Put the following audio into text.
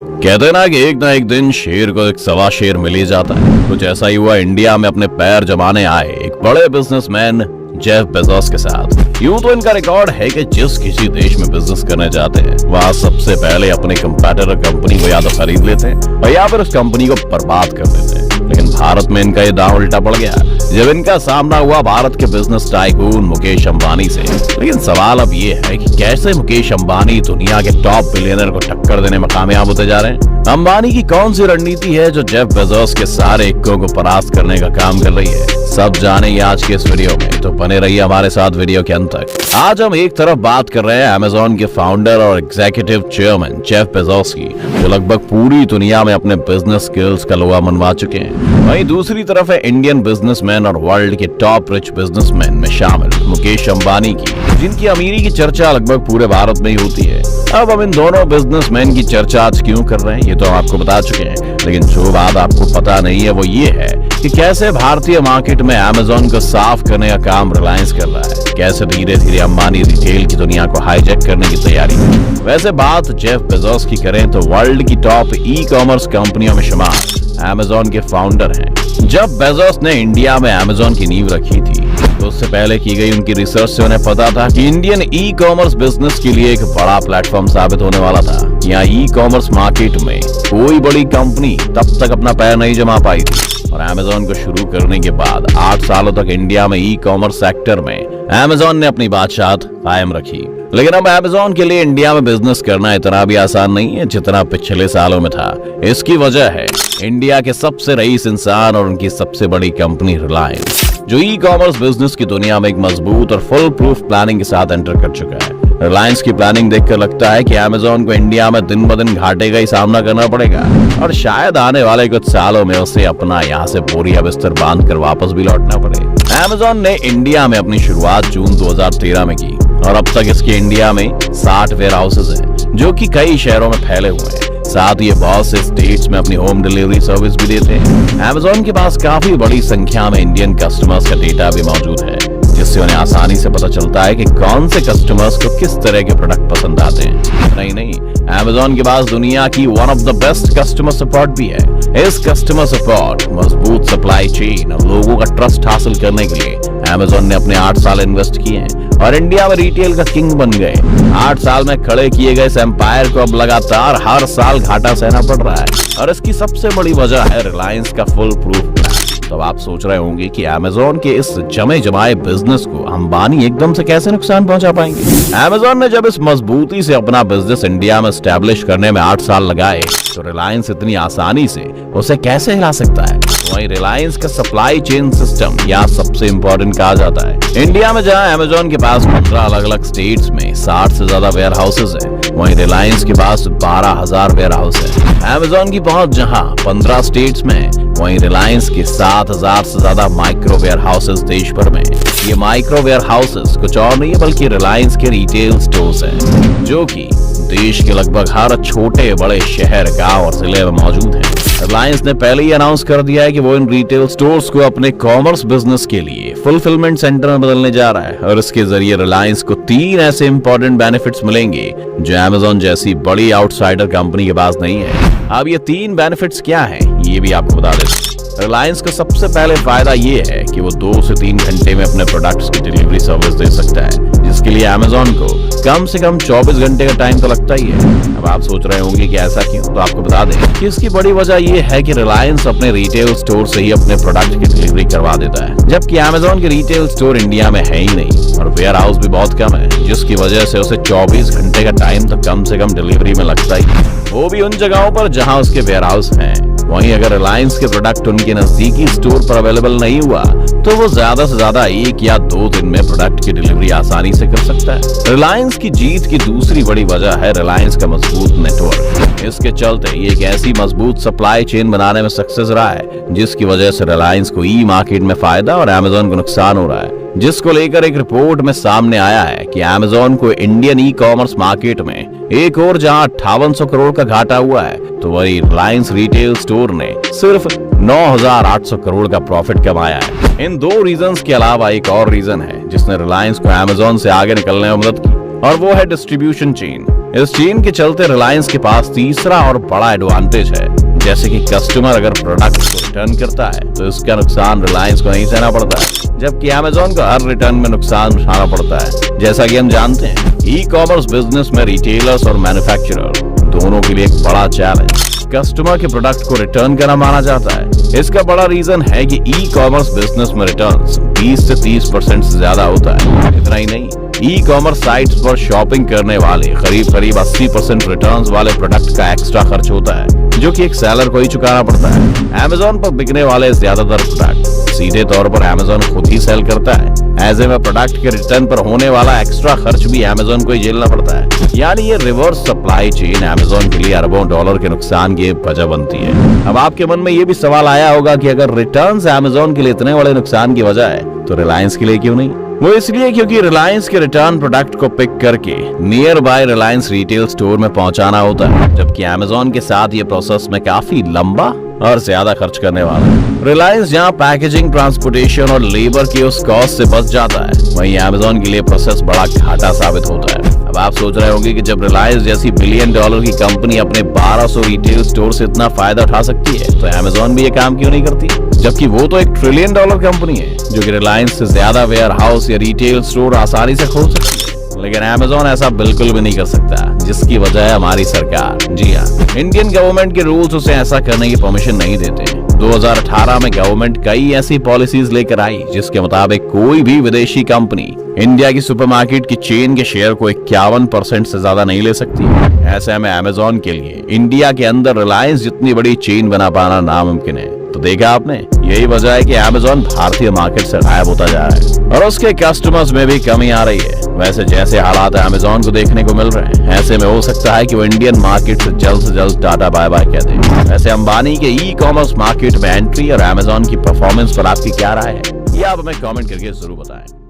कहते हैं ना कि एक ना एक दिन शेर को एक सवा शेर मिल ही जाता है। कुछ ऐसा ही हुआ इंडिया में अपने पैर जमाने आए एक बड़े बिजनेसमैन जेफ बेजोस के साथ। यूं तो इनका रिकॉर्ड है कि जिस किसी देश में बिजनेस करने जाते हैं वहां सबसे पहले अपने कंपैटिटर कंपनी को या तो खरीद लेते हैं और या फिर उस कंपनी को बर्बाद कर देते हैं। लेकिन भारत में इनका ये दांव उल्टा पड़ गया जब इनका सामना हुआ भारत के बिजनेस टाइकून मुकेश अंबानी से। लेकिन सवाल अब ये है कि कैसे मुकेश अंबानी दुनिया के टॉप बिलियनर को टक्कर देने में कामयाब होते जा रहे हैं। अंबानी की कौन सी रणनीति है जो जेफ बेजोस के सारे इक्कों को परास्त करने का काम कर रही है, सब जानेंगे आज के इस वीडियो में। तो बने रहिए हमारे साथ वीडियो के अंत तक। आज हम एक तरफ बात कर रहे हैं अमेज़न के फाउंडर और एग्जीक्यूटिव चेयरमैन जेफ बेजोस की, जो लगभग पूरी दुनिया में अपने बिजनेस स्किल्स का लोहा मनवा चुके हैं। वहीं दूसरी तरफ है इंडियन बिजनेसमैन और वर्ल्ड के टॉप रिच बिजनेसमैन में शामिल मुकेश अंबानी की, जिनकी अमीरी की चर्चा लगभग पूरे भारत में ही होती है। अब हम इन दोनों बिजनेसमैन की चर्चा आज क्यों कर रहे हैं ये तो हम आपको बता चुके हैं, लेकिन जो बात आपको पता नहीं है वो ये है कि कैसे भारतीय मार्केट में अमेज़न को साफ करने का काम रिलायंस कर रहा है, कैसे धीरे धीरे अंबानी रिटेल की दुनिया को हाईजैक करने की तैयारी है। वैसे बात जेफ बेजोस की करें तो वर्ल्ड की टॉप ई कॉमर्स कंपनियों में शुमार अमेज़न के फाउंडर हैं। जब बेजोस ने इंडिया में अमेज़न की नींव रखी थी तो उससे पहले की गई उनकी रिसर्च से उन्हें पता था कि इंडियन ई कॉमर्स बिजनेस के लिए एक बड़ा प्लेटफॉर्म साबित होने वाला था। यहाँ ई कॉमर्स मार्केट में कोई बड़ी कंपनी तब तक अपना पैर नहीं जमा पाई थी और अमेज़न को शुरू करने के बाद 8 सालों तक इंडिया में ई कॉमर्स सेक्टर में अमेज़न ने अपनी बादशाहत कायम रखी। लेकिन अब अमेज़न के लिए इंडिया में बिजनेस करना इतना भी आसान नहीं है जितना पिछले सालों में था। इसकी वजह है इंडिया के सबसे रईस इंसान और उनकी सबसे बड़ी कंपनी रिलायंस, जो ई कॉमर्स बिजनेस की दुनिया में एक मजबूत और फुल प्रूफ प्लानिंग के साथ एंटर कर चुका है। रिलायंस की प्लानिंग देखकर लगता है कि अमेज़न को इंडिया में दिन ब दिन घाटे का ही सामना करना पड़ेगा और शायद आने वाले कुछ सालों में उसे अपना यहाँ से बोरिया बिस्तर बांध कर वापस भी लौटना पड़े। अमेज़न ने इंडिया में अपनी शुरुआत जून 2013 में की और अब तक इसके इंडिया में 60 वेयर हाउसेज हैं, जो कि कई शहरों में फैले हुए हैं। साथ ही ये बहुत से स्टेट्स में अपनी होम डिलीवरी सर्विस भी देते हैं। अमेज़न के पास काफी बड़ी संख्या में इंडियन कस्टमर्स का डेटा भी मौजूद है, जिससे उन्हें आसानी से पता चलता है कि कौन से कस्टमर्स को किस तरह के प्रोडक्ट पसंद आते हैं। नहीं, अमेज़न के पास दुनिया की one of the best customer support भी है। इस कस्टमर सपोर्ट, मजबूत सप्लाई चेन और लोगों का ट्रस्ट हासिल करने के लिए अमेज़न ने अपने 8 साल इन्वेस्ट किए हैं और इंडिया में रिटेल का किंग बन गए। 8 साल में खड़े किए गए इस एम्पायर को अब लगातार हर साल घाटा सहना पड़ रहा है और इसकी सबसे बड़ी वजह है रिलायंस का फुल प्रूफ प्लान। तो आप सोच रहे होंगे कि अमेज़न के इस जमे जमाए बिजनेस को अंबानी एकदम से कैसे नुकसान पहुंचा पाएंगे। अमेज़न ने जब इस मजबूती से अपना बिजनेस इंडिया में एस्टेब्लिश करने में 8 साल लगाए तो रिलायंस इतनी आसानी से उसे कैसे हिला सकता है। वहीं रिलायंस का सप्लाई चेन सिस्टम यहाँ सबसे इम्पोर्टेंट कहा जाता है। इंडिया में जहाँ अमेज़न के पास 15 अलग अलग स्टेट्स में 60 से ज्यादा वेयर हाउसेज है, वहीं रिलायंस के पास 12,000 वेयर हाउस है। अमेज़न की पहुंच जहाँ 15 स्टेट्स में, वहीं रिलायंस के 7,000 से ज्यादा माइक्रो वेयर हाउसेज देश भर में। ये माइक्रो वेयर हाउसेज कुछ और नहीं है बल्कि रिलायंस के रिटेल स्टोर्स हैं, जो कि देश के लगभग हर छोटे बड़े शहर, गांव और जिले में मौजूद हैं। रिलायंस ने पहले ही अनाउंस कर दिया है कि वो इन रिटेल स्टोर्स को अपने कॉमर्स बिजनेस के लिए फुलफिलमेंट सेंटर में बदलने जा रहा है और इसके जरिए रिलायंस को 3 ऐसे इंपॉर्टेंट बेनिफिट्स मिलेंगे जो अमेज़न जैसी बड़ी आउटसाइडर कंपनी के पास नहीं है। अब ये 3 बेनिफिट्स क्या हैं ये भी आपको बता देते हैं। रिलायंस का सबसे पहले फायदा ये है कि वो 2 से 3 घंटे में अपने प्रोडक्ट्स की डिलीवरी सर्विस दे सकता है, जिसके लिए अमेज़न को कम से कम 24 घंटे का टाइम तो लगता ही है। अब आप सोच रहे होंगे कि ऐसा क्यों, तो आपको बता दें कि इसकी बड़ी वजह ये है कि रिलायंस अपने रिटेल स्टोर से ही अपने प्रोडक्ट की डिलीवरी करवा देता है, जबकि अमेज़न के रिटेल स्टोर इंडिया में है ही नहीं और वेयर हाउस भी बहुत कम है, जिसकी वजह से उसे 24 घंटे का टाइम तो कम से कम डिलीवरी में लगता ही है, वो भी उन जगहों पर जहां उसके वेयर हाउस हैं। वहीं अगर रिलायंस के प्रोडक्ट उनके नजदीकी स्टोर पर अवेलेबल नहीं हुआ तो वो ज्यादा से ज्यादा 1 या 2 दिन में प्रोडक्ट की डिलीवरी आसानी से कर सकता है। रिलायंस की जीत की दूसरी बड़ी वजह है रिलायंस का मजबूत नेटवर्क। इसके चलते ये एक ऐसी मजबूत सप्लाई चेन बनाने में सक्सेस रहा है जिसकी वजह से रिलायंस को ई मार्केट में फायदा और अमेज़न को नुकसान हो रहा है, जिसको लेकर एक रिपोर्ट में सामने आया है कि अमेज़न को इंडियन ई कॉमर्स मार्केट में एक और जहां 5800 करोड़ का घाटा हुआ है, तो वही रिलायंस रिटेल स्टोर ने सिर्फ 9,800 करोड़ का प्रॉफिट कमाया है। इन 2 रीजंस के अलावा एक और रीजन है जिसने रिलायंस को अमेज़न से आगे निकलने में मदद की और वो है डिस्ट्रीब्यूशन चेन। इस चेन के चलते रिलायंस के पास तीसरा और बड़ा एडवांटेज है, जैसे कि कस्टमर अगर प्रोडक्ट को रिटर्न करता है तो इसका नुकसान रिलायंस को नहीं सहना पड़ता है, जबकि अमेज़न को हर रिटर्न में नुकसान उठाना पड़ता है। जैसा कि हम जानते हैं, ई कॉमर्स बिजनेस में रिटेलर्स और मैन्युफैक्चरर दोनों के लिए एक बड़ा चैलेंज कस्टमर के प्रोडक्ट को रिटर्न करना माना जाता है। इसका बड़ा रीजन है कि ई कॉमर्स बिजनेस में रिटर्न्स 20 से 30% से ज्यादा होता है। इतना ही नहीं, ई कॉमर्स साइट्स पर शॉपिंग करने वाले करीब 80% रिटर्न्स वाले प्रोडक्ट का एक्स्ट्रा खर्च होता है, जो कि एक सेलर को ही चुकाना पड़ता है। अमेज़न पर बिकने वाले ज्यादातर प्रोडक्ट सीधे तौर पर अमेज़न खुद ही सेल करता है। ऐसे में प्रोडक्ट के रिटर्न पर होने वाला एक्स्ट्रा खर्च भी अमेज़न को ही झेलना पड़ता है। यानी ये रिवर्स सप्लाई चेन अमेज़न के लिए अरबों डॉलर के नुकसान की वजह बनती है। अब आपके मन में ये भी सवाल आया होगा कि अगर रिटर्न्स अमेज़न के लिए इतने बड़े नुकसान की वजह है तो रिलायंस के लिए क्यों नहीं? वो इसलिए क्योंकि रिलायंस के रिटर्न प्रोडक्ट को पिक करके near by Reliance retail store में पहुंचाना होता है, जबकि अमेज़न के साथ ये प्रोसेस में काफी लंबा और ज्यादा खर्च करने वाला है। रिलायंस जहां पैकेजिंग, ट्रांसपोर्टेशन और लेबर की उस कॉस्ट से बच जाता है, वहीं अमेज़न के लिए प्रोसेस बड़ा घाटा साबित होता है। अब आप सोच रहे होंगे कि जब रिलायंस जैसी बिलियन डॉलर की कंपनी अपने 1200 रिटेल स्टोर से इतना फायदा उठा सकती है तो अमेज़न भी ये काम क्यों नहीं करती, जबकि वो तो $1 ट्रिलियन कंपनी है जो कि रिलायंस से ज्यादा वेयर हाउस या रिटेल स्टोर आसानी से खोल सकती है। लेकिन अमेज़न ऐसा बिल्कुल भी नहीं कर सकता, जिसकी वजह है हमारी सरकार। जी हाँ, इंडियन गवर्नमेंट के रूल्स उसे ऐसा करने की परमिशन नहीं देते। 2018 में गवर्नमेंट कई ऐसी पॉलिसीज लेकर आई जिसके मुताबिक कोई भी विदेशी कंपनी इंडिया की सुपरमार्केट की चेन के शेयर को 51% से ज्यादा नहीं ले सकती। ऐसे में अमेज़न के लिए इंडिया के अंदर रिलायंस जितनी बड़ी चेन बना पाना नामुमकिन है। तो देखा आपने, यही वजह है कि अमेज़न भारतीय मार्केट से गायब होता जा रहा है और उसके कस्टमर्स में भी कमी आ रही है। वैसे जैसे हालात अमेज़न को देखने को मिल रहे हैं, ऐसे में हो सकता है कि वो इंडियन मार्केट से जल्द टाटा बाय बाय कह दे। वैसे अंबानी के ई कॉमर्स मार्केट में एंट्री और अमेज़न की परफॉर्मेंस पर आपकी क्या राय है, ये आप हमें कमेंट करके जरूर बताएं।